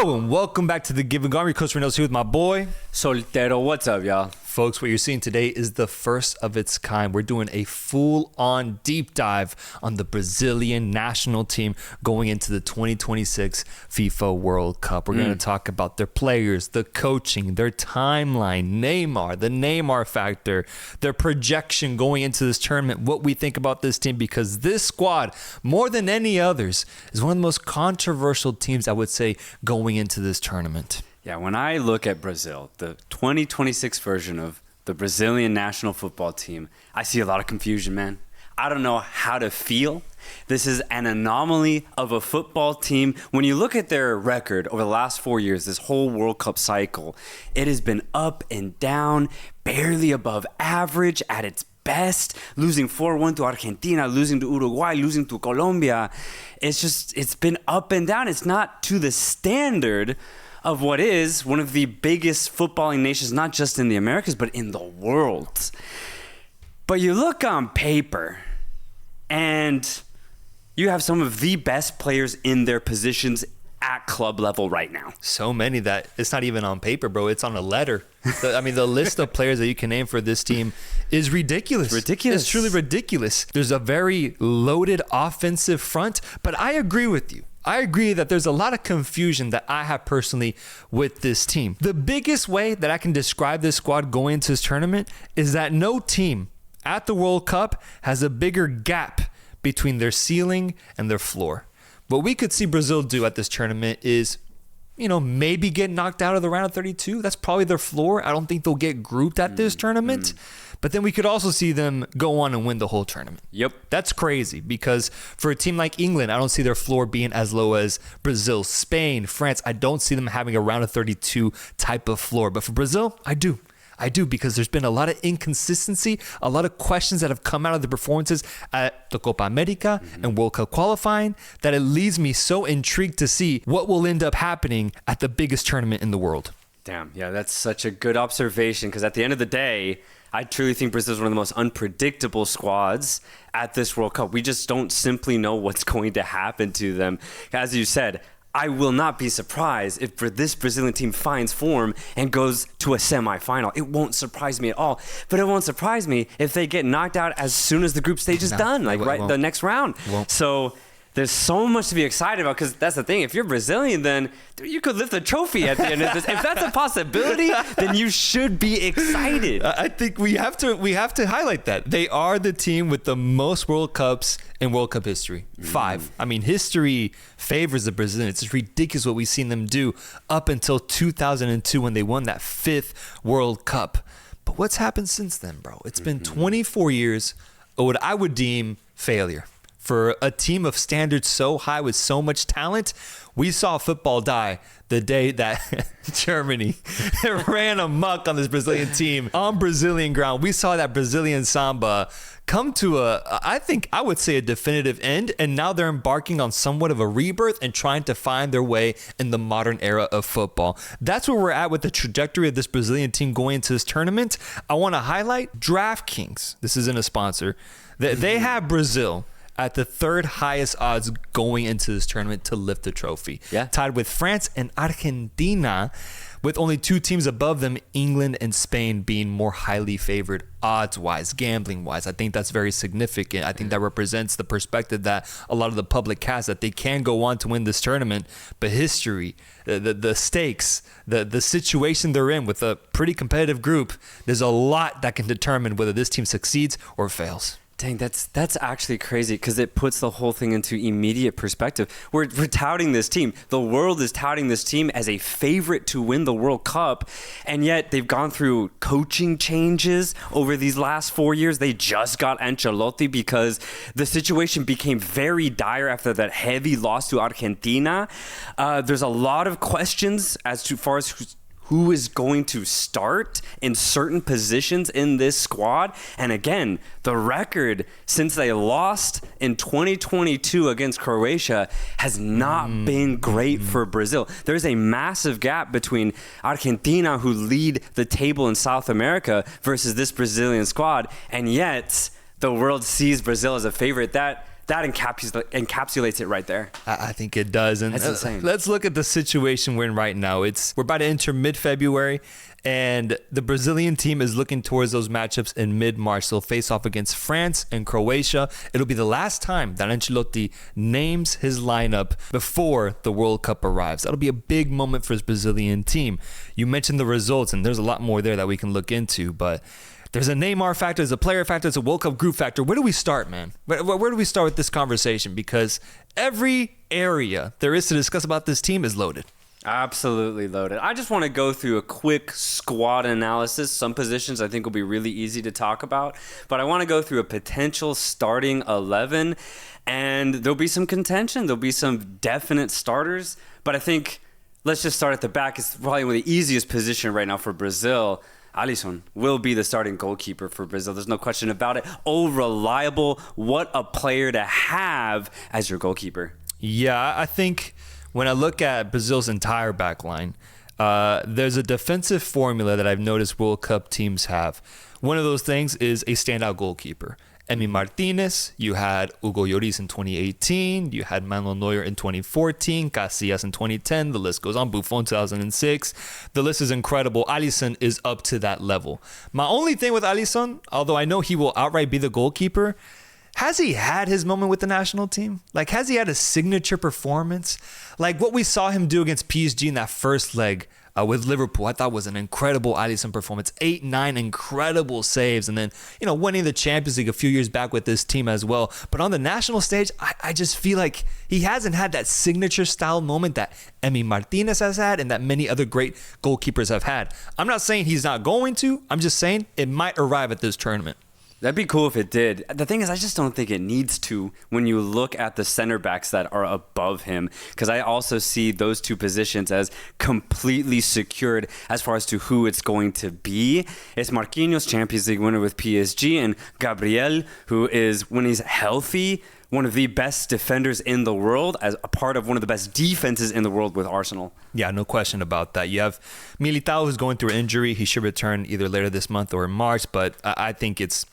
Hello and welcome back to the Give and Go. I'm your coach Reynoso here with my boy Soltero. What's up, y'all? Folks, what you're seeing today is the first of its kind. We're doing a full-on deep dive on the Brazilian national team going into the 2026 FIFA World Cup. We're going to talk about their players, the coaching, their timeline, Neymar, the Neymar Factor, their projection going into this tournament, what we think about this team, because this squad, more than any others, is one of the most controversial teams, I would say, going into this tournament. Yeah, when I look at Brazil, the 2026 version of the Brazilian national football team, I see a lot of confusion, man. I don't know how to feel. This is an anomaly of a football team. When you look at their record over the last 4 years, this whole World Cup cycle, it has been up and down, barely above average at its best, losing 4-1 to Argentina, losing to Uruguay, losing to Colombia. It's been up and down. It's not to the standard of what is one of the biggest footballing nations, not just in the Americas, but in the world. But you look on paper, and you have some of the best players in their positions at club level right now. So many that it's not even on paper, bro. It's on a letter. The list of players that you can name for this team is ridiculous. It's truly ridiculous. There's a very loaded offensive front, but I agree with you. I agree that there's a lot of confusion that I have personally with this team. The biggest way that I can describe this squad going into this tournament is that no team at the World Cup has a bigger gap between their ceiling and their floor. What we could see Brazil do at this tournament is, maybe get knocked out of the round of 32. That's probably their floor. I don't think they'll get grouped at this tournament. But then we could also see them go on and win the whole tournament. Yep. That's crazy because for a team like England, I don't see their floor being as low as Brazil, Spain, France. I don't see them having a round of 32 type of floor. But for Brazil, I do. I do, because there's been a lot of inconsistency, a lot of questions that have come out of the performances at the Copa America and World Cup qualifying that it leaves me so intrigued to see what will end up happening at the biggest tournament in the world. Damn, yeah, that's such a good observation, because at the end of the day, I truly think Brazil is one of the most unpredictable squads at this World Cup. We just don't simply know what's going to happen to them. As you said, I will not be surprised if this Brazilian team finds form and goes to a semifinal. It won't surprise me at all. But it won't surprise me if they get knocked out as soon as the group stage is done, the next round. So there's so much to be excited about, because that's the thing. If you're Brazilian, then you could lift a trophy at the end of this. If that's a possibility, then you should be excited. I think we have to highlight that. They are the team with the most World Cups in World Cup history. 5. I mean, history favors the Brazilians. It's ridiculous what we've seen them do up until 2002 when they won that 5th World Cup. But what's happened since then, bro? It's been 24 years of what I would deem failure. For a team of standards so high with so much talent, we saw football die the day that Germany ran amok on this Brazilian team on Brazilian ground. We saw that Brazilian samba come to I would say a definitive end, and now they're embarking on somewhat of a rebirth and trying to find their way in the modern era of football. That's where we're at with the trajectory of this Brazilian team going into this tournament. I want to highlight DraftKings. This isn't a sponsor. They have Brazil at the 3rd highest odds going into this tournament to lift the trophy. Yeah. Tied with France and Argentina, with only 2 teams above them, England and Spain, being more highly favored odds-wise, gambling-wise. I think that's very significant. I think that represents the perspective that a lot of the public has, that they can go on to win this tournament, but history, the stakes, the situation they're in with a pretty competitive group, there's a lot that can determine whether this team succeeds or fails. Dang, that's actually crazy, because it puts the whole thing into immediate perspective. We're touting this team. The world is touting this team as a favorite to win the World Cup, and yet they've gone through coaching changes over these last 4 years. They just got Ancelotti because the situation became very dire after that heavy loss to Argentina. There's a lot of questions as far as who is going to start in certain positions in this squad. And again, the record since they lost in 2022 against Croatia has not been great for Brazil. There's a massive gap between Argentina, who lead the table in South America, versus this Brazilian squad. And yet the world sees Brazil as a favorite. that encapsulates it right there. I think it does. And That's insane. Let's look at the situation we're in right now. We're about to enter mid-February, and the Brazilian team is looking towards those matchups in mid-March. They'll face off against France and Croatia. It'll be the last time that Ancelotti names his lineup before the World Cup arrives. That'll be a big moment for his Brazilian team. You mentioned the results, and there's a lot more there that we can look into, but there's a Neymar factor, there's a player factor, there's a World Cup group factor. Where do we start, man? Where do we start with this conversation? Because every area there is to discuss about this team is loaded. Absolutely loaded. I just want to go through a quick squad analysis. Some positions I think will be really easy to talk about, but I want to go through a potential starting 11, and there'll be some contention. There'll be some definite starters, but I think let's just start at the back. It's probably one of the easiest position right now for Brazil. Alisson will be the starting goalkeeper for Brazil. There's no question about it. Oh, reliable. What a player to have as your goalkeeper. Yeah, I think when I look at Brazil's entire back line, there's a defensive formula that I've noticed World Cup teams have. One of those things is a standout goalkeeper. Emi Martinez, you had Hugo Lloris in 2018, you had Manuel Neuer in 2014, Casillas in 2010, the list goes on, Buffon 2006. The list is incredible. Alisson is up to that level. My only thing with Alisson, although I know he will outright be the goalkeeper, has he had his moment with the national team? Like, has he had a signature performance? Like what we saw him do against PSG in that first leg with Liverpool, I thought was an incredible Alisson performance. 8-9 incredible saves. And then, winning the Champions League a few years back with this team as well. But on the national stage, I just feel like he hasn't had that signature style moment that Emi Martinez has had and that many other great goalkeepers have had. I'm not saying he's not going to. I'm just saying it might arrive at this tournament. That'd be cool if it did. The thing is, I just don't think it needs to when you look at the center backs that are above him, because I also see those two positions as completely secured as far as to who it's going to be. It's Marquinhos, Champions League winner with PSG, and Gabriel, who is, when he's healthy, one of the best defenders in the world, as a part of one of the best defenses in the world with Arsenal. Yeah, no question about that. You have Militao, who's going through an injury. He should return either later this month or in March, but I think it's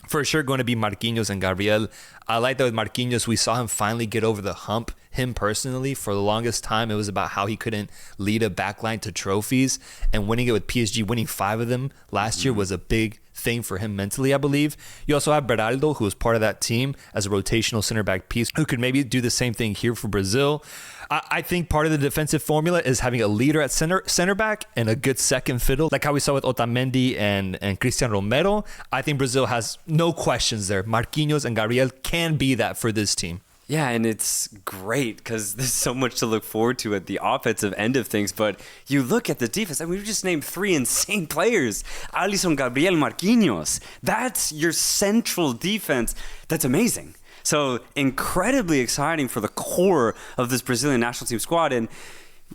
for sure going to be Marquinhos and Gabriel. I like that with Marquinhos, we saw him finally get over the hump. Him personally, for the longest time, it was about how he couldn't lead a backline to trophies, and winning it with PSG, winning 5 of them last year was a big thing for him mentally, I believe. You also have Beraldo, who was part of that team as a rotational center back piece, who could maybe do the same thing here for Brazil. I think part of the defensive formula is having a leader at center back and a good second fiddle, like how we saw with Otamendi and Cristian Romero. I think Brazil has no questions there. Marquinhos and Gabriel can be that for this team. Yeah, and it's great because there's so much to look forward to at the offensive end of things. But you look at the defense, and we've just named 3 insane players. Alisson, Gabriel, Marquinhos. That's your central defense. That's amazing. So incredibly exciting for the core of this Brazilian national team squad. And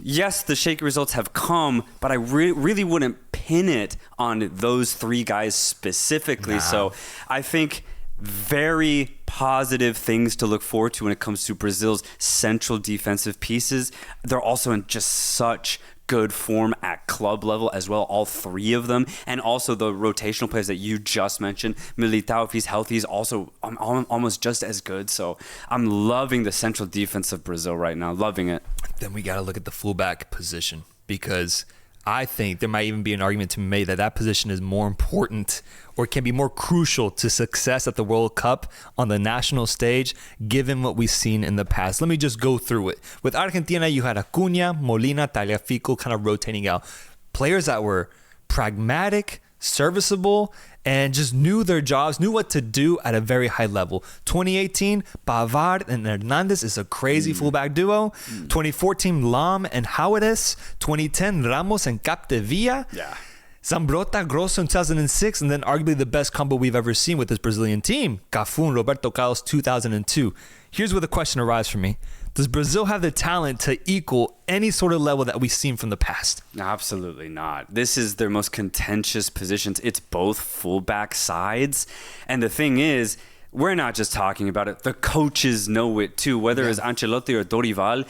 yes, the shaky results have come, but I really wouldn't pin it on those 3 guys specifically. Nah. So I think very positive things to look forward to when it comes to Brazil's central defensive pieces. They're also in just such good form at club level as well, all 3 of them, and also the rotational players that you just mentioned. Militao, if he's healthy, is also almost just as good. So I'm loving the central defense of Brazil right now, loving it. Then we got to look at the fullback position, because I think there might even be an argument to be made that that position is more important or can be more crucial to success at the World Cup on the national stage, given what we've seen in the past. Let me just go through it. With Argentina, you had Acuna, Molina, Tagliafico kind of rotating out. Players that were pragmatic, serviceable, and just knew their jobs, knew what to do at a very high level. 2018, Pavard and Hernandez is a crazy fullback duo. 2014, Lam and Howades. 2010, Ramos and Capdevila. Yeah. Zambrota, Grosso in 2006, and then arguably the best combo we've ever seen with this Brazilian team, Cafu and Roberto Carlos 2002. Here's where the question arises for me. Does Brazil have the talent to equal any sort of level that we've seen from the past? Absolutely not. This is their most contentious positions. It's both fullback sides. And the thing is, we're not just talking about it. The coaches know it too. Whether it's Ancelotti or Dorival,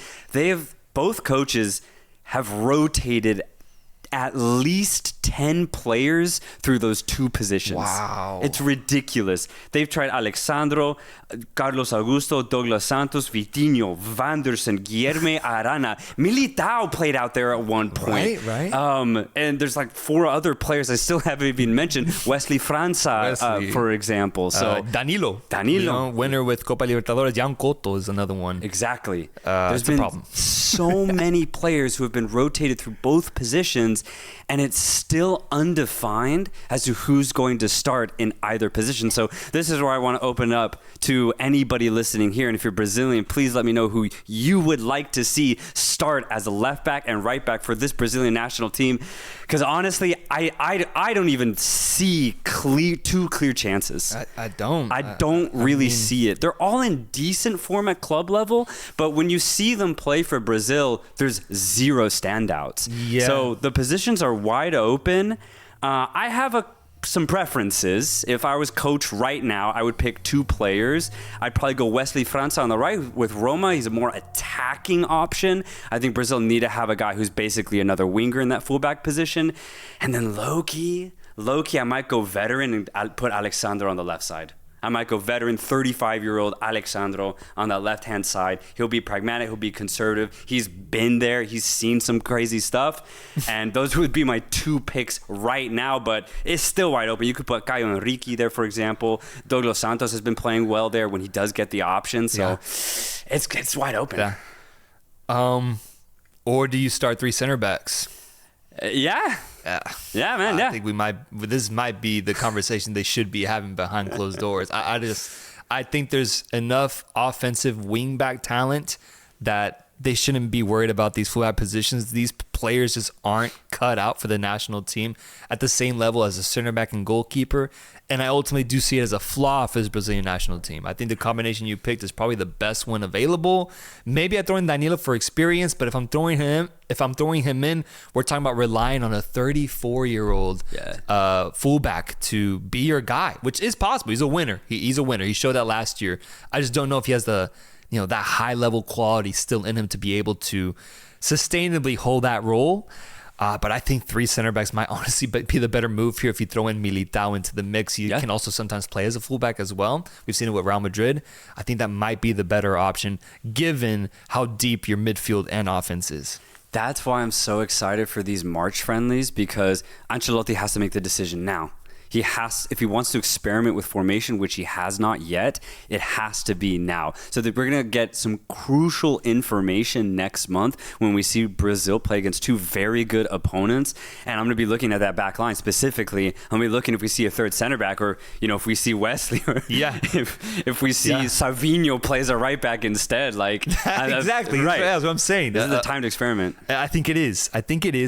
both coaches have rotated at least 10 players through those two positions. Wow. It's ridiculous. They've tried Alexandro, Carlos Augusto, Douglas Santos, Vitinho, Vanderson, Guilherme Arana. Militao played out there at one point. Right. And there's like 4 other players I still haven't even mentioned. Wesley França, for example. So Danilo. Winner with Copa Libertadores. Jan Cotto is another one. Exactly. There's been a problem. So many players who have been rotated through both positions, and it's still undefined as to who's going to start in either position. So this is where I want to open up to anybody listening here. And if you're Brazilian, please let me know who you would like to see start as a left back and right back for this Brazilian national team. Because honestly, I don't even see two clear chances. I don't. I don't really see it. They're all in decent form at club level, but when you see them play for Brazil, there's zero standouts. Yeah. So the positions are wide open. I have some preferences. If I was coach right now, I would pick 2 players. I'd probably go Wesley França on the right with Roma. He's a more attacking option. I think Brazil need to have a guy who's basically another winger in that fullback position. And then Loki, I might go veteran and I'll put Alexandro on the left side. I might go veteran, 35-year-old Alexandro on that left-hand side. He'll be pragmatic. He'll be conservative. He's been there. He's seen some crazy stuff. And those would be my 2 picks right now, but it's still wide open. You could put Caio Henrique there, for example. Douglas Santos has been playing well there when he does get the option. So it's wide open. Yeah. Or do you start 3 center backs? Yeah, man. I think this might be the conversation they should be having behind closed doors. I think there's enough offensive wingback talent that they shouldn't be worried about these fullback positions. These players just aren't cut out for the national team at the same level as a center back and goalkeeper. And I ultimately do see it as a flaw for this Brazilian national team. I think the combination you picked is probably the best one available. Maybe I throw in Danilo for experience, but if I'm throwing him in, we're talking about relying on a 34-year-old fullback to be your guy, which is possible. He's a winner. He's a winner. He showed that last year. I just don't know if he has that high level quality still in him to be able to sustainably hold that role. But I think 3 center backs might honestly be the better move here if you throw in Militao into the mix. You can also sometimes play as a fullback as well. We've seen it with Real Madrid. I think that might be the better option given how deep your midfield and offense is. That's why I'm so excited for these March friendlies, because Ancelotti has to make the decision now. If he wants to experiment with formation, which he has not yet, it has to be now. So that we're going to get some crucial information next month when we see Brazil play against 2 very good opponents. And I'm going to be looking at that back line specifically. I'm going to be looking if we see a 3rd center back, or, if we see Wesley, or if we see Savinho plays a right back instead. Exactly. Right. That's what I'm saying. This is the time to experiment. I think it is.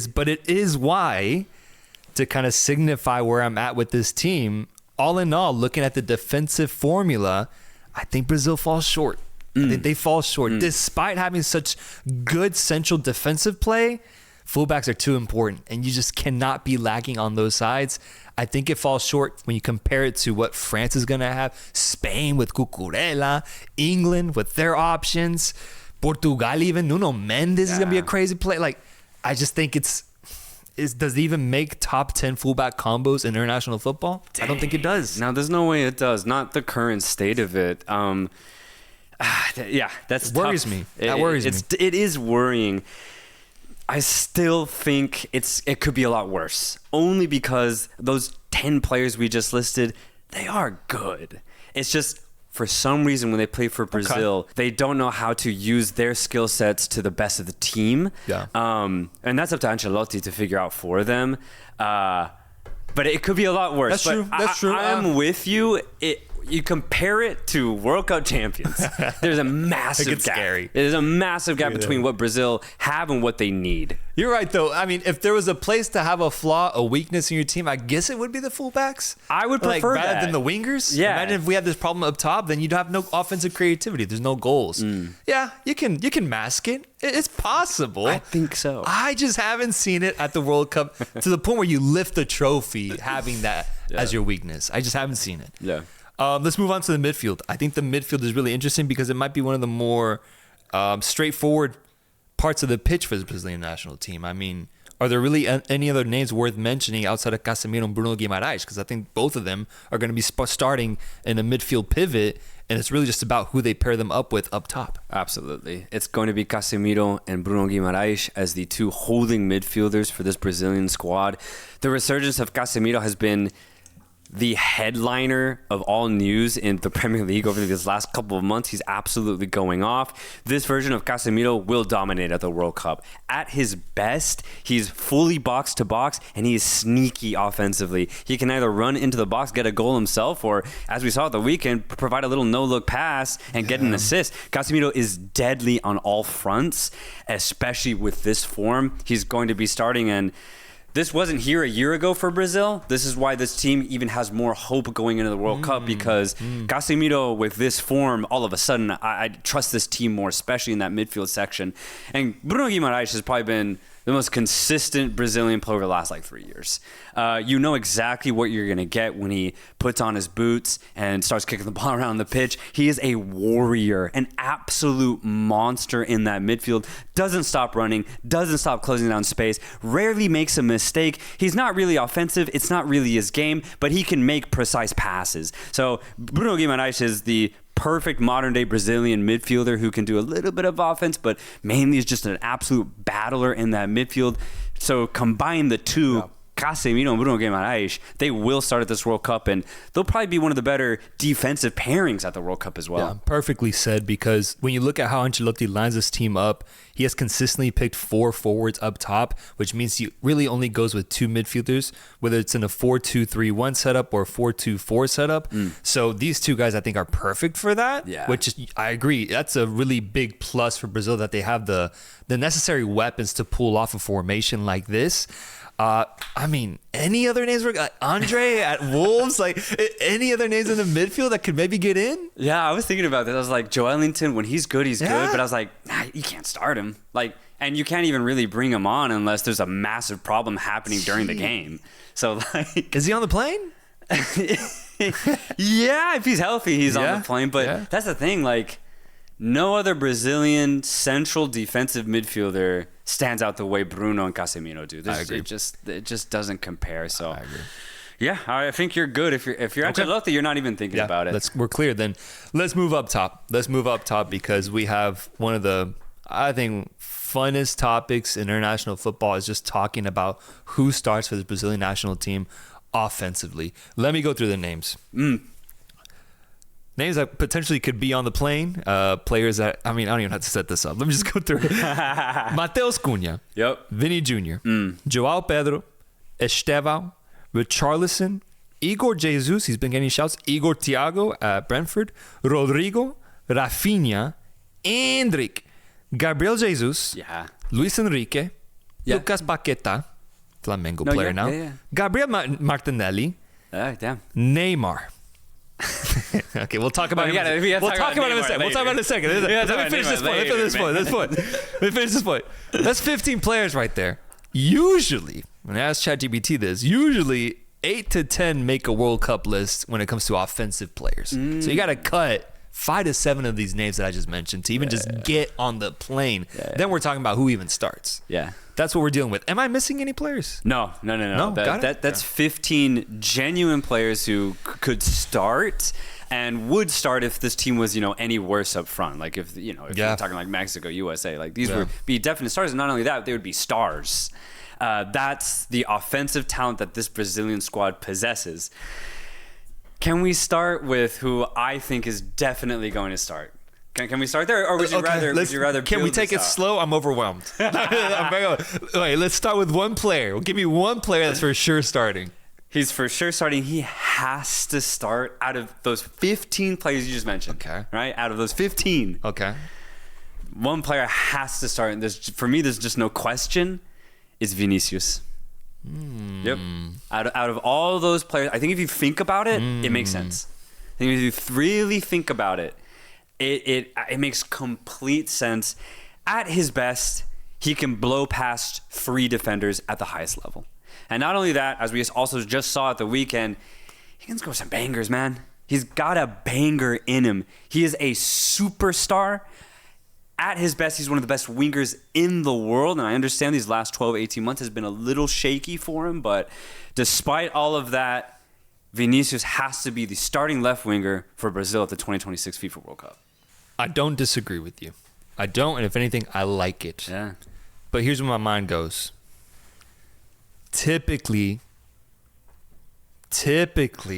But it is why, to kind of signify where I'm at with this team, all in all, looking at the defensive formula, I think Brazil falls short. I think they fall short. Despite having such good central defensive play, fullbacks are too important, and you just cannot be lacking on those sides. I think it falls short when you compare it to what France is going to have, Spain with Cucurella, England with their options, Portugal even, Nuno Mendes is going to be a crazy play. I just think does it even make top 10 fullback combos in international football? Dang. I don't think it does. No, there's no way it does. Not the current state of it. That's worries tough. Me. That worries me. It is worrying. I still think it could be a lot worse. Only because those 10 players we just listed, they are good. It's just, for some reason, when they play for Brazil, they don't know how to use their skill sets to the best of the team. Yeah. And that's up to Ancelotti to figure out for them. But it could be a lot worse. That's true. I'm with you. You compare it to World Cup champions. There's a massive gap. Scary. There's a massive gap between what Brazil have and what they need. You're right, though. I mean, if there was a place to have a flaw, a weakness in your team, I guess it would be the fullbacks. I would prefer that. Rather than the wingers. Yeah. Imagine if we had this problem up top, then you'd have no offensive creativity. There's no goals. Yeah, you can mask it. It's possible. I think so. I just haven't seen it at the World Cup to the point where you lift the trophy having that as your weakness. I just haven't seen it. Yeah. Let's move on to the midfield. I think the midfield is really interesting because it might be one of the more straightforward parts of the pitch for the Brazilian national team. I mean, are there really any other names worth mentioning outside of Casemiro and Bruno Guimaraes? Because I think both of them are going to be starting in a midfield pivot, and it's really just about who they pair them up with up top. Absolutely. It's going to be Casemiro and Bruno Guimaraes as the two holding midfielders for this Brazilian squad. The resurgence of Casemiro has been the headliner of all news in the Premier League over these last couple of months. He's absolutely going off. This version of Casemiro will dominate at the World Cup. At his best, he's fully box to box, and he is sneaky offensively. He can either run into the box, get a goal himself, or, as we saw at the weekend, provide a little no-look pass and get an assist. Casemiro is deadly on all fronts, especially with this form. He's going to be starting, and this wasn't here a year ago for Brazil. This is why this team even has more hope going into the World Cup, because Casemiro, with this form, all of a sudden, I trust this team more, especially in that midfield section. And Bruno Guimaraes has probably been the most consistent Brazilian player over the last 3 years. You know exactly what you're going to get when he puts on his boots and starts kicking the ball around the pitch. He is a warrior, an absolute monster in that midfield. Doesn't stop running, doesn't stop closing down space, rarely makes a mistake. He's not really offensive. It's not really his game, but he can make precise passes. So Bruno Guimaraes is the perfect modern day Brazilian midfielder who can do a little bit of offense, but mainly is just an absolute battler in that midfield. So combine the two, Casemiro and Bruno Guimaraes, they will start at this World Cup, and they'll probably be one of the better defensive pairings at the World Cup as well. Yeah, perfectly said, because when you look at how Ancelotti lines this team up, he has consistently picked 4 forwards up top, which means he really only goes with 2 midfielders, whether it's in a 4-2-3-1 setup or a 4-2-4 setup. So these two guys, I think, are perfect for that, which is, I agree, that's a really big plus for Brazil, that they have the necessary weapons to pull off a formation like this. I mean, any other names? Andre at Wolves? Any other names in the midfield that could maybe get in? Yeah, I was thinking about this. I was like, Joelinton, when he's good, he's good. But I was like, nah, you can't start him. And you can't even really bring him on unless there's a massive problem happening during the game. So, is he on the plane? Yeah, if he's healthy, he's on the plane. But that's the thing. No other Brazilian central defensive midfielder stands out the way Bruno and Casemiro do. I agree. It just doesn't compare. So I agree. Yeah, I think you're good. If you're Ancelotti, you're not even thinking about it. We're clear then. Let's move up top. Because we have one of the, I think, funnest topics in international football is just talking about who starts for the Brazilian national team offensively. Let me go through the names. Names that potentially could be on the plane. Players that, I don't even have to set this up. Let me just go through it. Mateus Cunha. Yep. Vini Jr. João Pedro. Estevão. Richarlison. Igor Jesus. He's been getting shouts. Igor Thiago at Brentford. Rodrigo. Rafinha. Endrick. Gabriel Jesus. Yeah. Luis Enrique. Lucas Paqueta. Flamengo player now. Yeah. Gabriel Martinelli. Damn. Neymar. Okay, we'll talk about it. We'll talk about it in a second. Let me finish this point. That's 15 players right there. Usually, when I ask ChatGPT this, 8 to 10 make a World Cup list when it comes to offensive players. So you got to cut 5 to 7 of these names that I just mentioned to even just get on the plane. Then we're talking about who even starts. Yeah. That's what we're dealing with. Am I missing any players? No. That's 15 genuine players who could start and would start if this team was, any worse up front. If you're talking like Mexico, USA, these would be definite stars. And not only that, they would be stars. That's the offensive talent that this Brazilian squad possesses. Can we start with who I think is definitely going to start? Can we start there, or would you rather? Can we take it slow? I'm overwhelmed. Okay, let's start with one player. Give me one player that's for sure starting. He's for sure starting. He has to start out of those 15 players you just mentioned. Okay. Right? Out of those 15. Okay. One player has to start, and for me, there's just no question. It's Vinicius. Yep. Out of all those players, I think if you think about it, it makes sense. I think if you really think about it, it makes complete sense. At his best, he can blow past 3 defenders at the highest level. And not only that, as we also just saw at the weekend, he can score some bangers, man. He's got a banger in him. He is a superstar at his best, he's one of the best wingers in the world. And I understand these last 12, 18 months has been a little shaky for him. But despite all of that, Vinicius has to be the starting left winger for Brazil at the 2026 FIFA World Cup. I don't disagree with you. I don't, and if anything, I like it. Yeah. But here's where my mind goes. Typically,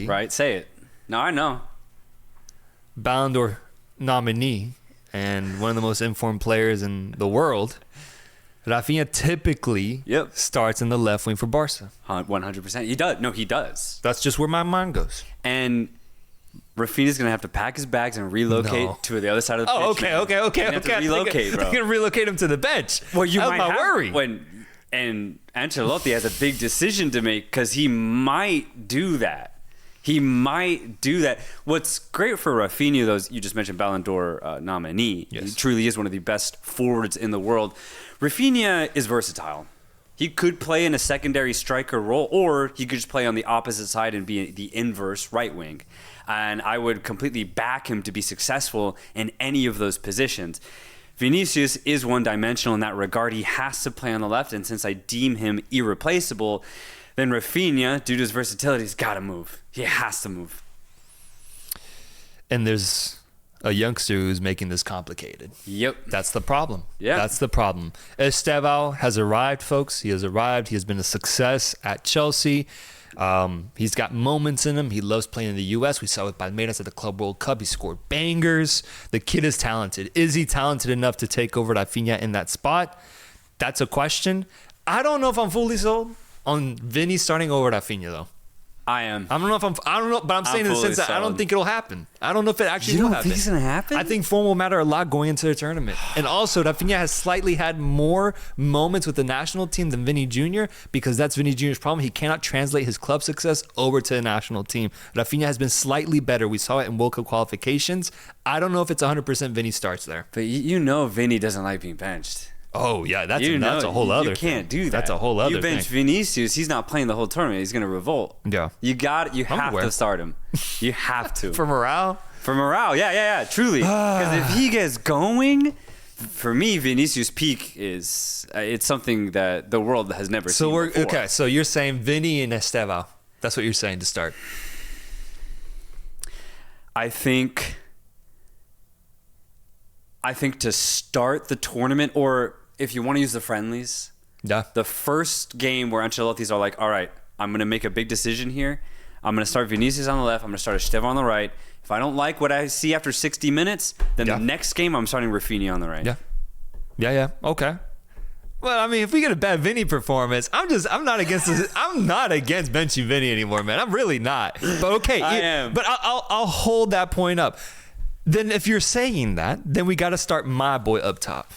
Right, say it. No, I know. Ballon d'Or nominee and one of the most informed players in the world, Rafinha typically starts in the left wing for Barca. 100%. He does. No, he does. That's just where my mind goes. And Rafinha's going to have to pack his bags and relocate to the other side of the pitch. Okay. Have to relocate, bro. You're going to relocate him to the bench. Well, you might my worry. And Ancelotti has a big decision to make because he might do that. What's great for Rafinha, though, you just mentioned Ballon d'Or nominee. Yes. He truly is one of the best forwards in the world. Rafinha is versatile. He could play in a secondary striker role, or he could just play on the opposite side and be the inverse right wing. And I would completely back him to be successful in any of those positions. Vinicius is one-dimensional in that regard. He has to play on the left, and since I deem him irreplaceable, then Rafinha, due to his versatility, has got to move. He has to move. And there's a youngster who's making this complicated. Yep. That's the problem. Yeah. That's the problem. Estevao has arrived, folks. He has arrived. He has been a success at Chelsea. He's got moments in him. He loves playing in the U.S. We saw with Palmeiras at the Club World Cup. He scored bangers. The kid is talented. Is he talented enough to take over Rafinha in that spot? That's a question. I don't know if I'm fully sold on Vinny starting over Rafinha, though. I am. I don't know, but I'm saying in the sense that I don't think it'll happen. I don't know if it actually will happen. You don't think it's going to happen? I think form will matter a lot going into the tournament. And also, Rafinha has slightly had more moments with the national team than Vinny Jr. because that's Vinny Jr.'s problem. He cannot translate his club success over to the national team. Rafinha has been slightly better. We saw it in World Cup qualifications. I don't know if it's 100% Vinny starts there. But you know Vinny doesn't like being benched. Oh, yeah, that's a whole other You can't do that. That's a whole other You bench thing. Vinicius, he's not playing the whole tournament. He's going to revolt. Yeah. You have to start him. You have to. For morale? For morale, yeah, truly. Because if he gets going, for me, Vinicius' peak is it's something that the world has never seen before. Okay, so you're saying Vinny and Estevao. That's what you're saying to start. I think to start the tournament, or if you want to use the friendlies, the first game where Ancelotti's are like, all right, I'm going to make a big decision here. I'm going to start Vinicius on the left. I'm going to start Estevao on the right. If I don't like what I see after 60 minutes, then the next game I'm starting Rafinha on the right. Yeah. Okay. Well, I mean, if we get a bad Vinny performance, I'm not against this. I'm not against benching Vinny anymore, man. I'm really not. But okay, I am. But I'll hold that point up. Then if you're saying that, then we got to start my boy up top.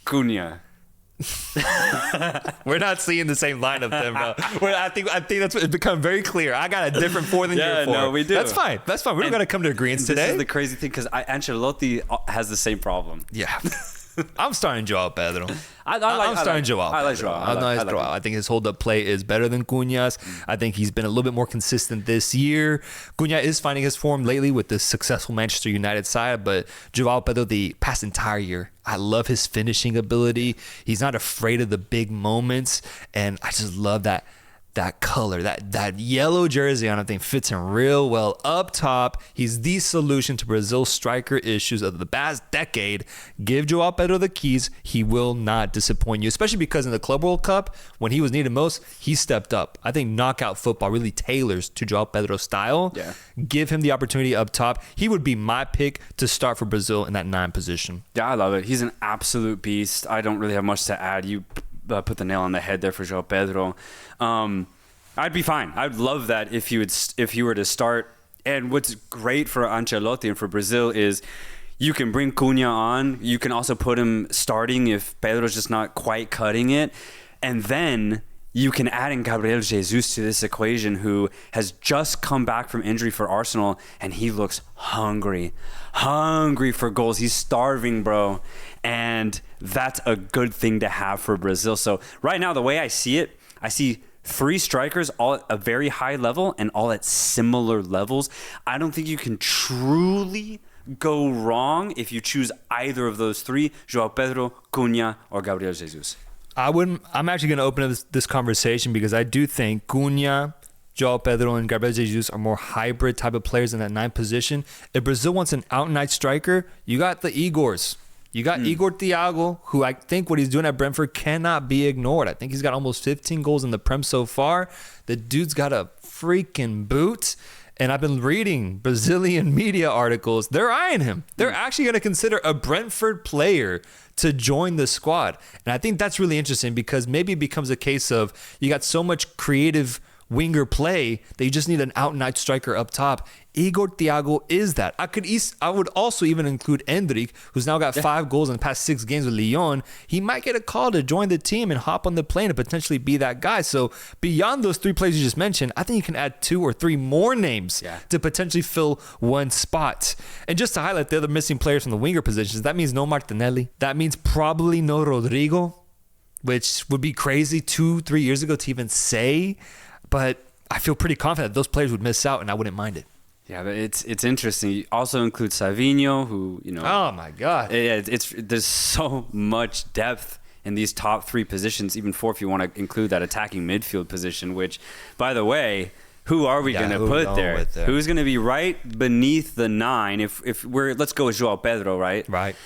Cunha. We're not seeing the same lineup then, bro. I think that's what it's become very clear. I got a different 4 than your 4. No, we do. That's fine. We don't got to come to agreements today. This is the crazy thing because Ancelotti has the same problem. Yeah. I'm starting Joao Pedro. I'm starting Joao. I like Joao. I think his hold-up play is better than Cunha's. I think he's been a little bit more consistent this year. Cunha is finding his form lately with the successful Manchester United side, but Joao Pedro, the past entire year, I love his finishing ability. He's not afraid of the big moments, and I just love that color, that yellow jersey on him thing fits him real well. Up top, he's the solution to Brazil's striker issues of the past decade. Give Joao Pedro the keys. He will not disappoint you, especially because in the Club World Cup, when he was needed most, he stepped up. I think knockout football really tailors to Joao Pedro's style. Yeah. Give him the opportunity up top. He would be my pick to start for Brazil in that 9 position. Yeah, I love it. He's an absolute beast. I don't really have much to add. You put the nail on the head there for Joao Pedro. I'd be fine. I'd love that if you were to start. And what's great for Ancelotti and for Brazil is you can bring Cunha on. You can also put him starting if Pedro's just not quite cutting it. And then you can add in Gabriel Jesus to this equation, who has just come back from injury for Arsenal, and he looks hungry for goals. He's starving, bro. And that's a good thing to have for Brazil. So right now, the way I see it, I see 3 strikers all at a very high level and all at similar levels. I don't think you can truly go wrong if you choose either of those three, João Pedro, Cunha, or Gabriel Jesus? I'm actually going to open up this conversation because I do think Cunha, João Pedro, and Gabriel Jesus are more hybrid type of players in that 9th position. If Brazil wants an out-and-out striker, you got the Igors. You got Igor Thiago, who I think what he's doing at Brentford cannot be ignored. I think he's got almost 15 goals in the Prem so far. The dude's got a freaking boot. And I've been reading Brazilian media articles. They're eyeing him. They're actually going to consider a Brentford player to join the squad. And I think that's really interesting because maybe it becomes a case of you got so much creative winger play that you just need an out-and-out striker up top. Igor Thiago is that. I would also even include Endrick, who's now got 5 goals in the past 6 games with Lyon. He might get a call to join the team and hop on the plane and potentially be that guy. So beyond those 3 players you just mentioned, I think you can add 2 or 3 more names to potentially fill one spot. And just to highlight the other missing players from the winger positions, that means no Martinelli. That means probably no Rodrigo, which would be crazy 2-3 years ago to even say. But I feel pretty confident that those players would miss out, and I wouldn't mind it. Yeah, but it's interesting. You also include Savinho, who, Oh, my God. Yeah, there's so much depth in these top 3 positions, even 4 if you want to include that attacking midfield position, which, by the way, who are we going to put there? Who's going to be right beneath the 9? Let's go with João Pedro, right? Right.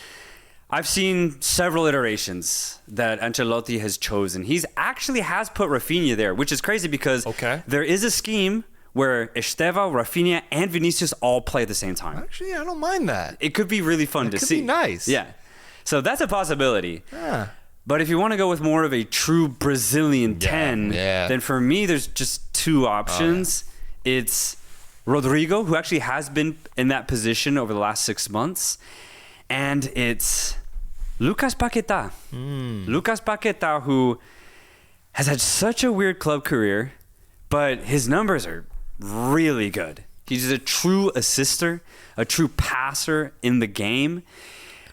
I've seen several iterations that Ancelotti has chosen. He's actually has put Rafinha there, which is crazy because there is a scheme where Esteva, Rafinha, and Vinicius all play at the same time. Actually, I don't mind that. It could be really fun to see. It could be nice. Yeah. So that's a possibility. Yeah. But if you want to go with more of a true Brazilian 10, then for me, there's just 2 options. It's Rodrigo, who actually has been in that position over the last 6 months. And it's Lucas Paquetá. Lucas Paquetá, who has had such a weird club career, but his numbers are really good. He's a true assister, a true passer in the game.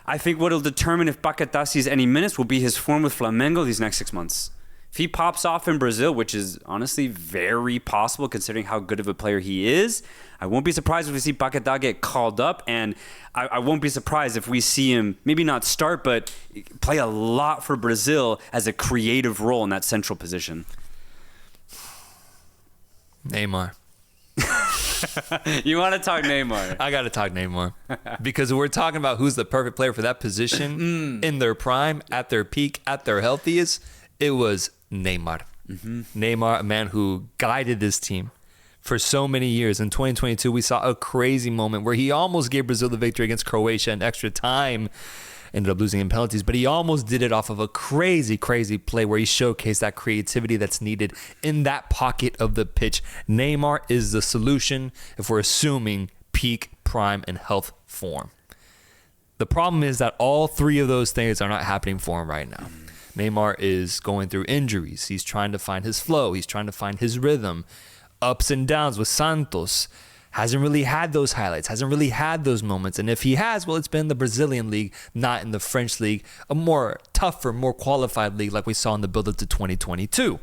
I think what will determine if Paquetá sees any minutes will be his form with Flamengo these next 6 months. If he pops off in Brazil, which is honestly very possible considering how good of a player he is, I won't be surprised if we see Paquetá get called up, and I won't be surprised if we see him maybe not start, but play a lot for Brazil as a creative role in that central position. Neymar. You want to talk Neymar? I got to talk Neymar. Because we're talking about who's the perfect player for that position in their prime, at their peak, at their healthiest. It was Neymar. Neymar, a man who guided this team for so many years. In 2022, we saw a crazy moment where he almost gave Brazil the victory against Croatia in extra time. Ended up losing in penalties, but he almost did it off of a crazy, crazy play where he showcased that creativity that's needed in that pocket of the pitch. Neymar is the solution if we're assuming peak, prime, and health form. The problem is that all 3 of those things are not happening for him right now. Neymar is going through injuries. He's trying to find his flow. He's trying to find his rhythm. Ups and downs with Santos. Hasn't really had those highlights. Hasn't really had those moments. And if he has, well, it's been in the Brazilian league, not in the French league. A more tougher, more qualified league like we saw in the build-up to 2022.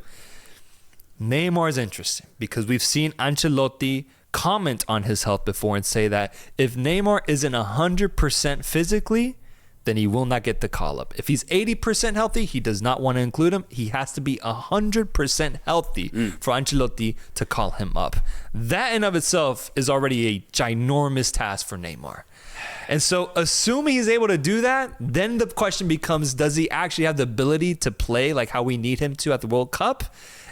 Neymar is interesting because we've seen Ancelotti comment on his health before and say that if Neymar isn't 100% physically, then he will not get the call-up. If he's 80% healthy, he does not want to include him. He has to be 100% healthy for Ancelotti to call him up. That in of itself is already a ginormous task for Neymar. And so assuming he's able to do that, then the question becomes, does he actually have the ability to play like how we need him to at the World Cup?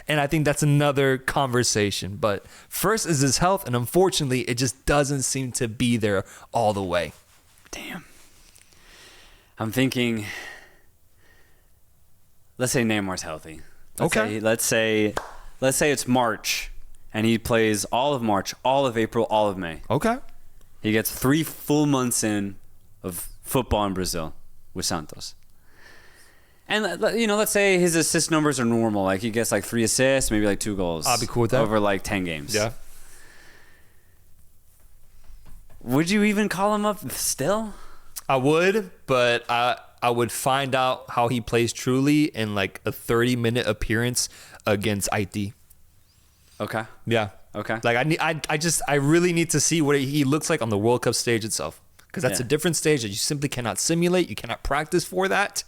And I think that's another conversation. But first is his health, and unfortunately, it just doesn't seem to be there all the way. Damn. I'm thinking, let's say Neymar's healthy. Let's say it's March, and he plays all of March, all of April, all of May. Okay. He gets 3 full months in of football in Brazil with Santos. And, let's say his assist numbers are normal. Like, he gets, 3 assists, maybe, 2 goals. I'll be cool with that. Over, 10 games. Yeah. Would you even call him up still? I would, but I would find out how he plays truly in a 30-minute appearance against IT. Okay. Yeah. Okay. I really need to see what he looks like on the World Cup stage itself. because that's Yeah. a different stage that you simply cannot simulate. You cannot practice for that.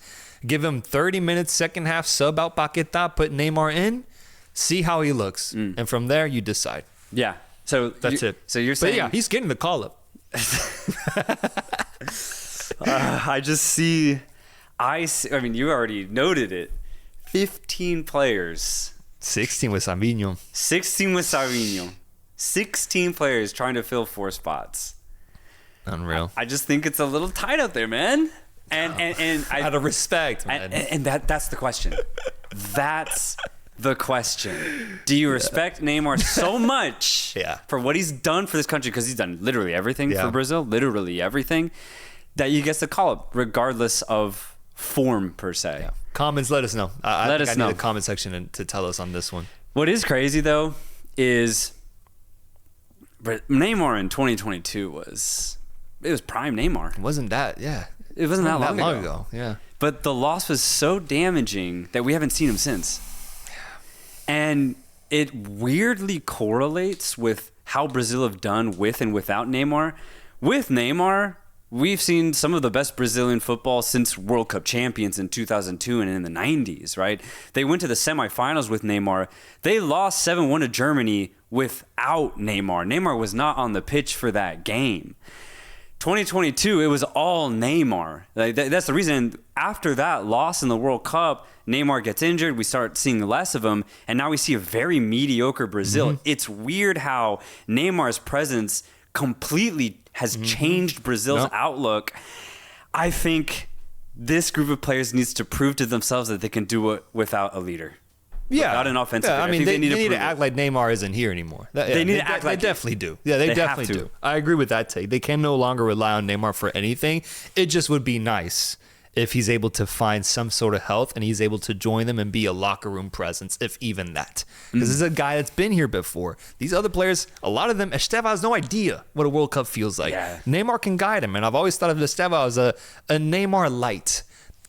Give him 30 minutes, second half, sub out Paqueta, put Neymar in, see how he looks. And from there, you decide. Yeah. So That's it. So you're But saying yeah, he's getting the call up. I just see. I mean, you already noted it. 15 players. 16 with Savinho. 16 with Savinho. 16 players trying to fill 4 spots. Unreal. I just think it's a little tight out there, man. And Out of respect, man. and that's the question. That's the question. Do you respect Neymar so much for what he's done for this country? Because he's done literally everything for Brazil, literally everything, that he gets the call up, regardless of form per se. Yeah. Comments, let us know. I Let think us I know. need the comment section to tell us on this one. What is crazy though is Neymar in 2022 was prime Neymar. It wasn't that, yeah. It wasn't that long ago. Yeah. But the loss was so damaging that we haven't seen him since. And it weirdly correlates with how Brazil have done with and without Neymar. With Neymar, we've seen some of the best Brazilian football since World Cup champions in 2002 and in the 90s, right? They went to the semifinals with Neymar. They lost 7-1 to Germany without Neymar. Neymar was not on the pitch for that game. 2022, it was all Neymar. That's the reason. After that loss in the World Cup, Neymar gets injured. We start seeing less of him. And now we see a very mediocre Brazil. It's weird how Neymar's presence completely has changed Brazil's outlook. I think this group of players needs to prove to themselves that they can do it without a leader. Yeah. Without an offensive Yeah, leader. I mean, they need to prove act it. like Neymar isn't here anymore. They need to act like They it. definitely do. Yeah, they They have definitely to. do. I agree with that take. They can no longer rely on Neymar for anything. It just would be nice if he's able to find some sort of health and he's able to join them and be a locker room presence, if even that. Because this is a guy that's been here before. These other players, a lot of them, Esteva has no idea what a World Cup feels like. Yeah. Neymar can guide him, and I've always thought of Esteva as a Neymar light.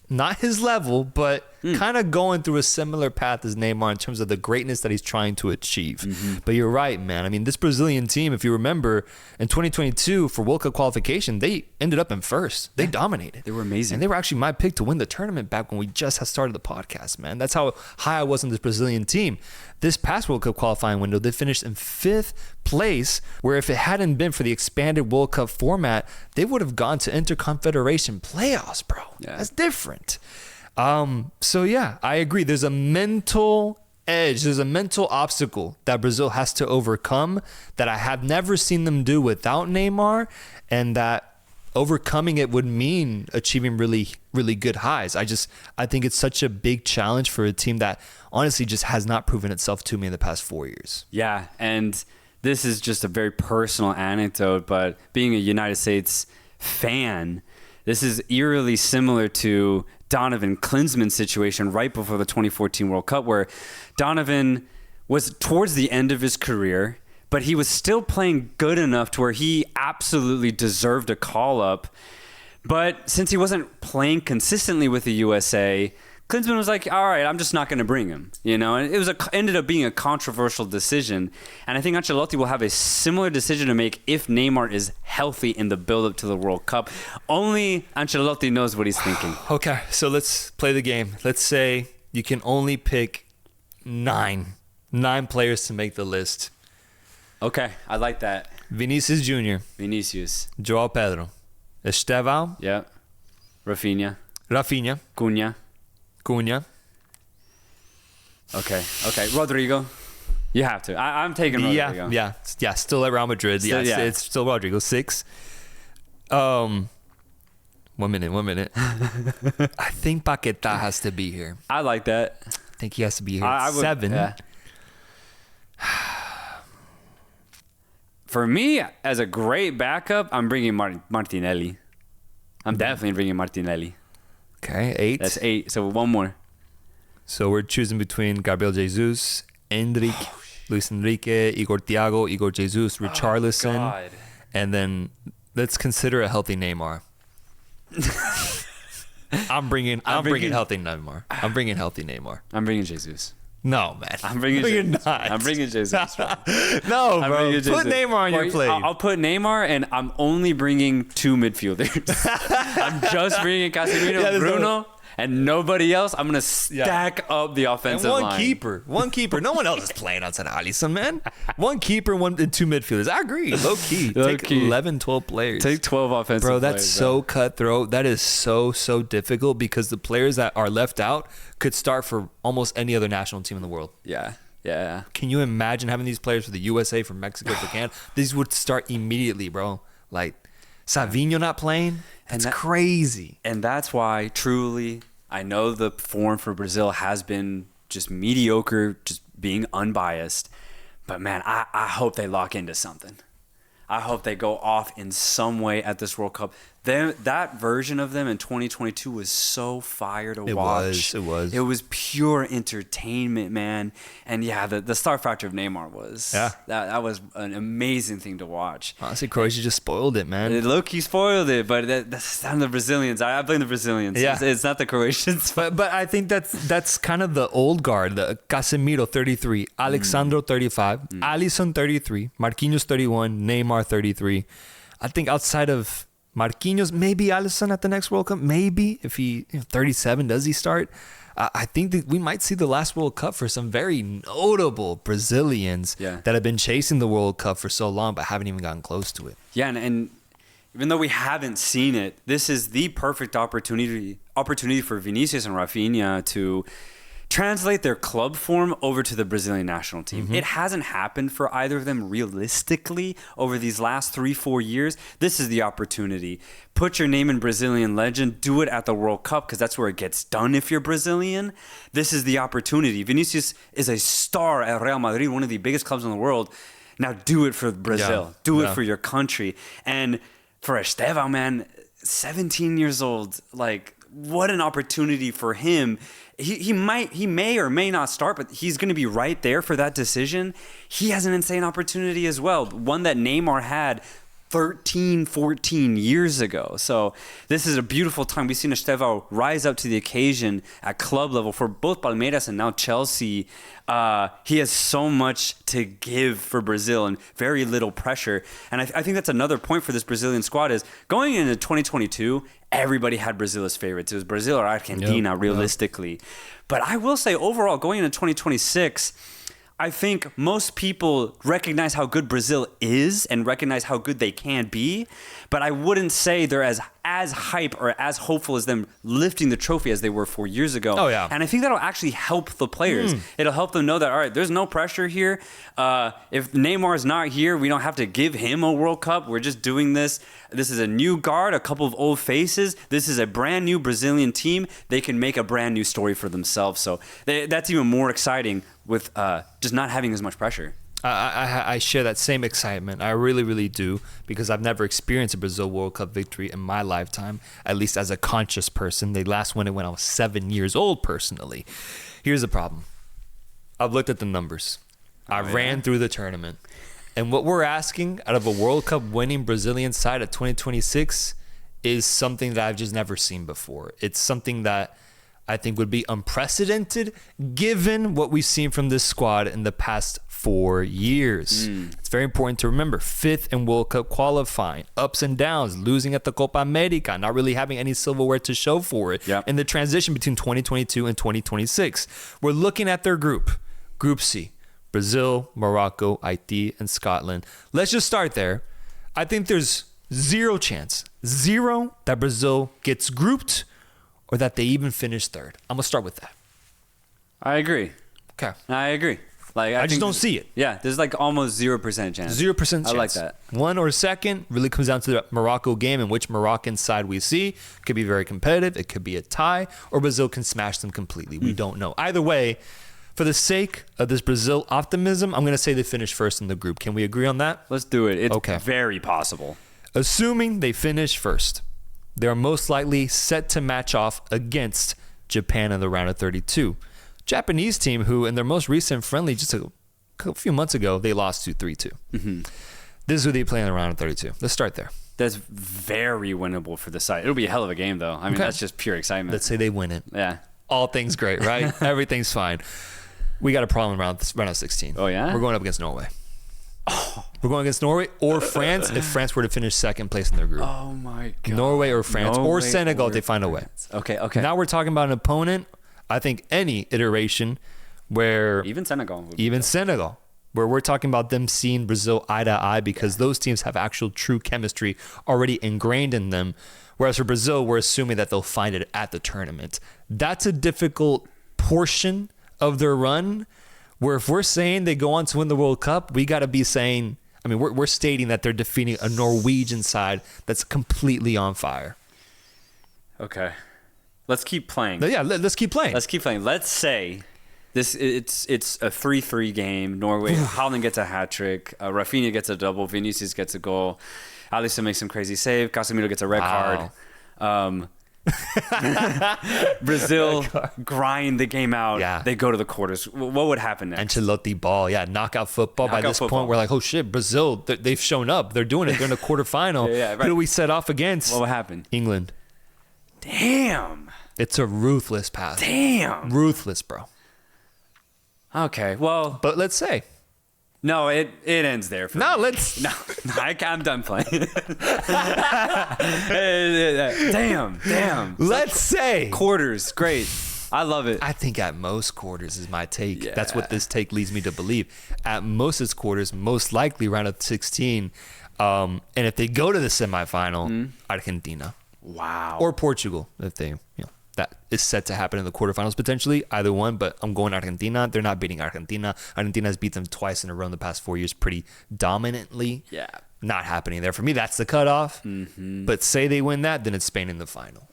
Not his level, but kind of going through a similar path as Neymar in terms of the greatness that he's trying to achieve. But you're right, man. I mean, this Brazilian team, if you remember, in 2022 for World Cup qualification, they ended up in first. They dominated. They were amazing. And they were actually my pick to win the tournament back when we just had started the podcast, man. That's how high I was on this Brazilian team. This past World Cup qualifying window, they finished in 5th place, where if it hadn't been for the expanded World Cup format, they would have gone to Interconfederation playoffs, bro. Yeah. That's different. So yeah, I agree. There's a mental edge. There's a mental obstacle that Brazil has to overcome that I have never seen them do without Neymar, and that overcoming it would mean achieving really, really good highs. I think it's such a big challenge for a team that honestly just has not proven itself to me in the past 4 years. Yeah, and this is just a very personal anecdote, but being a United States fan, this is eerily similar to Donovan Klinsmann's situation right before the 2014 World Cup, where Donovan was towards the end of his career, but he was still playing good enough to where he absolutely deserved a call-up. But since he wasn't playing consistently with the USA, Klinsmann was like, all right, I'm just not going to bring him, you know, and it ended up being a controversial decision. And I think Ancelotti will have a similar decision to make if Neymar is healthy in the build-up to the World Cup. Only Ancelotti knows what he's thinking. Okay, so let's play the game. Let's say you can only pick nine players to make the list. Okay, I like that. Vinicius Jr., Vinicius. Joao Pedro, Estevão, Yeah. Rafinha. Rafinha, Cunha. Okay. Rodrigo. You have to. I'm taking Rodrigo. Yeah. Still at Real Madrid. Still, yeah. It's still Rodrigo. 6. 1 minute. I think Paqueta has to be here. I like that. I think he has to be here. I would, 7. Yeah. For me, as a great backup, I'm bringing Martinelli. I'm definitely bringing Martinelli. Okay, 8. That's 8. So one more. So we're choosing between Gabriel Jesus, Endrick, Luis Enrique, Igor Thiago, Igor Jesus, Richarlison, and then let's consider a healthy Neymar. I'm bringing healthy Neymar. I'm bringing Jesus. No, man. I'm bringing no, you're Jesus. not. I'm bringing Jesus. No, I'm bro. bringing Put Jesus. Neymar on your plate. I'll put Neymar, and I'm only bringing 2 midfielders. I'm just bringing Casemiro, Bruno, and nobody else. I'm going to stack up the offensive and one line. One keeper. No one else is playing outside of Alisson, man. One keeper and 2 midfielders. I agree. Low key. Take 11, 12 players. Take 12 offensive Bro, players. that's so cutthroat. That is so difficult because the players that are left out could start for almost any other national team in the world. Yeah. Yeah. Can you imagine having these players for the USA, for Mexico, for Canada? These would start immediately, bro. Like, Savinho not playing? That's crazy. And that's why, truly, I know the form for Brazil has been just mediocre, just being unbiased. But, man, I hope they lock into something. I hope they go off in some way at this World Cup. That version of them in 2022 was so fire to watch. It was. It was pure entertainment, man. And yeah, the star factor of Neymar was. Yeah. That was an amazing thing to watch. Honestly, Croatia just spoiled it, man. Low-key spoiled it, but that's not the Brazilians. I blame the Brazilians. Yeah. It's not the Croatians. But I think that's kind of the old guard. The Casemiro 33, Alexandro 35, Alisson 33, Marquinhos 31, Neymar 33. I think outside of Marquinhos, maybe Alisson at the next World Cup, maybe if he 37, does he start? I think that we might see the last World Cup for some very notable Brazilians that have been chasing the World Cup for so long but haven't even gotten close to it. Yeah, and even though we haven't seen it, this is the perfect opportunity for Vinicius and Rafinha to translate their club form over to the Brazilian national team. It hasn't happened for either of them realistically over these last 3-4 years. This is the opportunity. Put your name in Brazilian legend. Do it at the World Cup because that's where it gets done if you're Brazilian. This is the opportunity. Vinicius is a star at Real Madrid, one of the biggest clubs in the world. Now do it for Brazil. Yeah. Do it for your country. And for Estevão, man, 17 years old, like, what an opportunity for him. He may or may not start, but he's going to be right there for that decision. He has an insane opportunity as well, one that Neymar had 13, 14 years ago. So this is a beautiful time. We've seen Estevão rise up to the occasion at club level for both Palmeiras and now Chelsea. He has so much to give for Brazil and very little pressure. And I think that's another point for this Brazilian squad is going into 2022, everybody had Brazil as favorites. It was Brazil or Argentina, realistically. But I will say overall, going into 2026, I think most people recognize how good Brazil is and recognize how good they can be, but I wouldn't say they're as hype or as hopeful as them lifting the trophy as they were 4 years ago. Oh, yeah. And I think that'll actually help the players. It'll help them know that, all right, there's no pressure here. If Neymar's not here, we don't have to give him a World Cup. We're just doing this. This is a new guard, a couple of old faces. This is a brand new Brazilian team. They can make a brand new story for themselves. So that's even more exciting with just not having as much pressure. I share that same excitement. I really, really do, because I've never experienced a Brazil World Cup victory in my lifetime, at least as a conscious person. They last won it when I was 7 years old, personally. Here's the problem. I've looked at the numbers. I ran through the tournament. And what we're asking out of a World Cup winning Brazilian side at 2026 is something that I've just never seen before. It's something that I think would be unprecedented given what we've seen from this squad in the past 4 years. It's very important to remember. 5th in World Cup qualifying, ups and downs, losing at the Copa America, not really having any silverware to show for it. Yep. In the transition between 2022 and 2026. We're looking at their group, Group C, Brazil, Morocco, Haiti, and Scotland. Let's just start there. I think there's zero chance that Brazil gets grouped or that they even finish third. I'm going to start with that. I agree. Okay. I agree. Like I just don't see it. Yeah, there's like almost 0% chance. 0% chance. I like that. One or second really comes down to the Morocco game and which Moroccan side we see. Could be very competitive. It could be a tie, or Brazil can smash them completely. We don't know. Either way, for the sake of this Brazil optimism, I'm going to say they finish first in the group. Can we agree on that? Let's do it. It's Okay. very possible. Assuming they finish first, they are most likely set to match off against Japan in the round of 32. Japanese team who, in their most recent friendly just a few months ago, they lost to 3-2. This is who they play in the round of 32. Let's start there. That's very winnable for the side. It'll be a hell of a game, though. I mean, Okay. that's just pure excitement. Let's say they win it. Yeah. All things great, right? Everything's fine. We got a problem round of 16. Oh, yeah? We're going up against Norway. We're going against Norway or France if France were to finish second place in their group. Oh, my God. Norway or France or Norway Senegal if or they find a way. Okay. Now we're talking about an opponent, I think any iteration where... Even Senegal. Senegal, where we're talking about them seeing Brazil eye to eye because those teams have actual true chemistry already ingrained in them. Whereas for Brazil, we're assuming that they'll find it at the tournament. That's a difficult portion of their run where if we're saying they go on to win the World Cup, we got to be saying, I mean, we're stating that they're defeating a Norwegian side that's completely on fire. Okay. Let's keep playing. Yeah, let's keep playing. Let's say it's a 3-3 game. Norway, Haaland gets a hat trick. Rafinha gets a double. Vinicius gets a goal. Alisson makes some crazy save. Casemiro gets a red card. Brazil grind the game out. Yeah. They go to the quarters. What would happen next? Ancelotti ball. Yeah, knockout football. By this point, we're like, oh shit, Brazil, they've shown up. They're doing it. They're in the quarterfinal. Right. Who do we set off against? What would happen? England. Damn. It's a ruthless path. Damn. Ruthless, bro. Okay, well. But let's say. No, it ends there. I'm done playing. Damn. Let's say. Quarters, great. I love it. I think at most quarters is my take. Yeah. That's what this take leads me to believe. At most it's quarters, most likely round of 16. And if they go to the semifinal, Argentina. Wow. Or Portugal, if they, that is set to happen in the quarterfinals potentially, either one, but I'm going Argentina. They're not beating Argentina. Argentina has beat them twice in a row in the past 4 years pretty dominantly. Yeah. Not happening there. For me, that's the cutoff. But say they win that, then it's Spain in the final.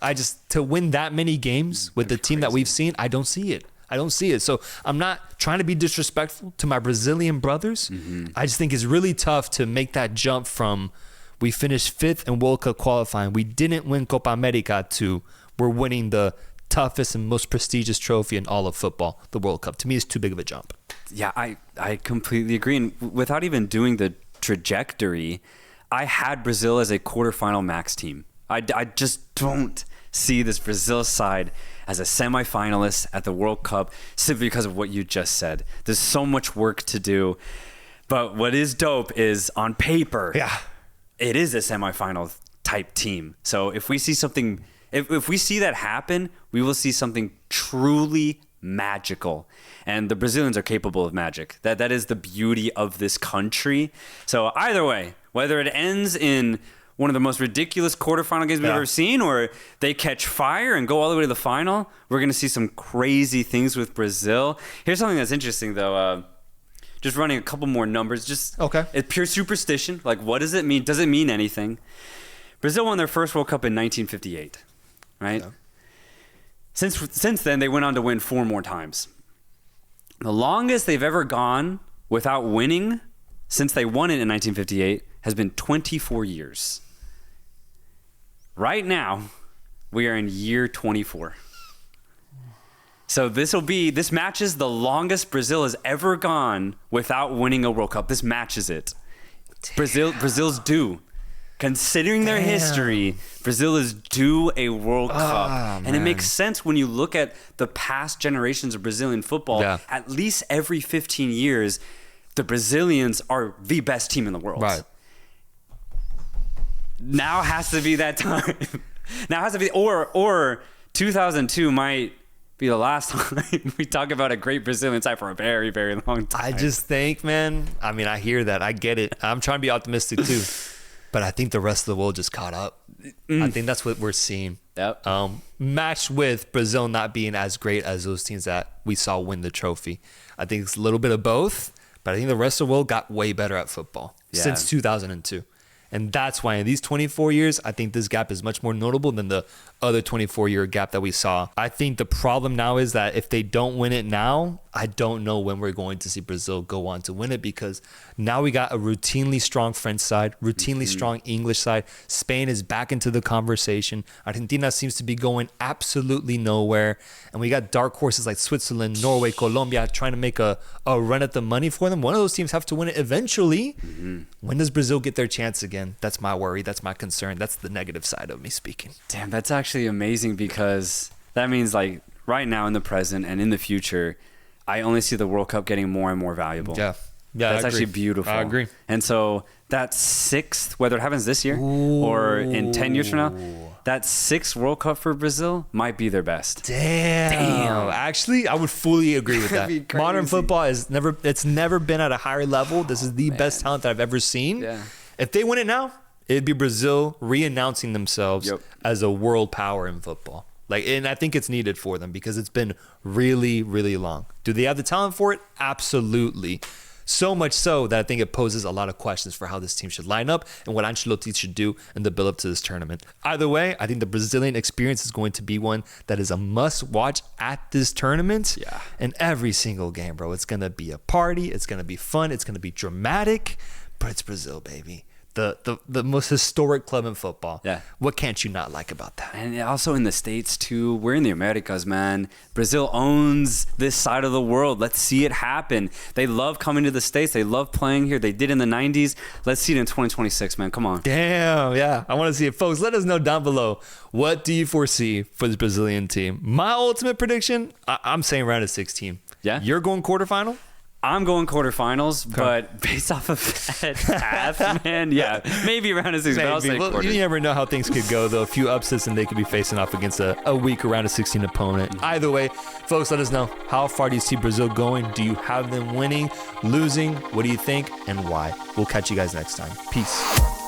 To win that many games with the team that we've seen, I don't see it. So I'm not trying to be disrespectful to my Brazilian brothers. I just think it's really tough to make that jump from we finished 5th in World Cup qualifying. We didn't win Copa America to we're winning the toughest and most prestigious trophy in all of football, the World Cup. To me, it's too big of a jump. Yeah, I completely agree. And without even doing the trajectory, I had Brazil as a quarterfinal max team. I just don't see this Brazil side as a semifinalist at the World Cup simply because of what you just said. There's so much work to do. But what is dope is on paper, it is a semifinal type team. So if we see something... If we see that happen, we will see something truly magical. And the Brazilians are capable of magic. That is the beauty of this country. So either way, whether it ends in one of the most ridiculous quarterfinal games we've ever seen, or they catch fire and go all the way to the final, we're going to see some crazy things with Brazil. Here's something that's interesting, though. Just running a couple more numbers. It's pure superstition. Like, what does it mean? Does it mean anything? Brazil won their first World Cup in 1958. Right? Yeah. Since then, they went on to win 4 more times. The longest they've ever gone without winning since they won it in 1958 has been 24 years. Right now, we are in year 24. So this matches the longest Brazil has ever gone without winning a World Cup. This matches it. Brazil's due. Considering their history, Brazil is due a World Cup. And it makes sense when you look at the past generations of Brazilian football. Yeah. At least every 15 years, the Brazilians are the best team in the world. Right. Now has to be that time. Now has to be, or 2002 might be the last time we talk about a great Brazilian side for a very, very long time. I just think, man, I mean, I hear that. I get it. I'm trying to be optimistic too. But I think the rest of the world just caught up. I think that's what we're seeing. Yep. Matched with Brazil not being as great as those teams that we saw win the trophy. I think it's a little bit of both, but I think the rest of the world got way better at football since 2002. And that's why in these 24 years, I think this gap is much more notable than the other 24-year gap that we saw. I think the problem now is that if they don't win it now, I don't know when we're going to see Brazil go on to win it, because now we got a routinely strong French side, routinely strong English side. Spain is back into the conversation. Argentina seems to be going absolutely nowhere. And we got dark horses like Switzerland, Norway, Colombia trying to make a run at the money for them. One of those teams have to win it eventually. When does Brazil get their chance again? That's my worry. That's my concern. That's the negative side of me speaking. Damn, that's actually amazing, because that means, like, right now in the present and in the future, I only see the World Cup getting more and more valuable. Yeah. Yeah, That's actually beautiful. I agree. And so that sixth, whether it happens this year or in 10 years from now, that sixth World Cup for Brazil might be their best. Damn. Actually, I would fully agree with that. Modern football is never been at a higher level. This is the best talent that I've ever seen. Yeah. If they win it now, it'd be Brazil re-announcing themselves as a world power in football. And I think it's needed for them because it's been really, really long. Do they have the talent for it? Absolutely. So much so that I think it poses a lot of questions for how this team should line up and what Ancelotti should do in the build-up to this tournament. Either way, I think the Brazilian experience is going to be one that is a must-watch at this tournament. Yeah. And every single game, bro. It's going to be a party. It's going to be fun. It's going to be dramatic. But it's Brazil, baby. The most historic club in football. Yeah. What can't you not like about that? And also in the States too. We're in the Americas, man. Brazil owns this side of the world. Let's see it happen. They love coming to the States. They love playing here. They did in the 90s. Let's see it in 2026, man. Come on. Damn, yeah. I want to see it. Folks, let us know down below. What do you foresee for this Brazilian team? My ultimate prediction, I'm saying round of 16. Yeah? You're going quarterfinal? I'm going quarterfinals, but based off of that path, man, yeah, maybe round of 16. But I'll say quarters. You never know how things could go, though. A few upsets and they could be facing off against a weak round of 16 opponent. Either way, folks, let us know. How far do you see Brazil going? Do you have them winning, losing? What do you think and why? We'll catch you guys next time. Peace.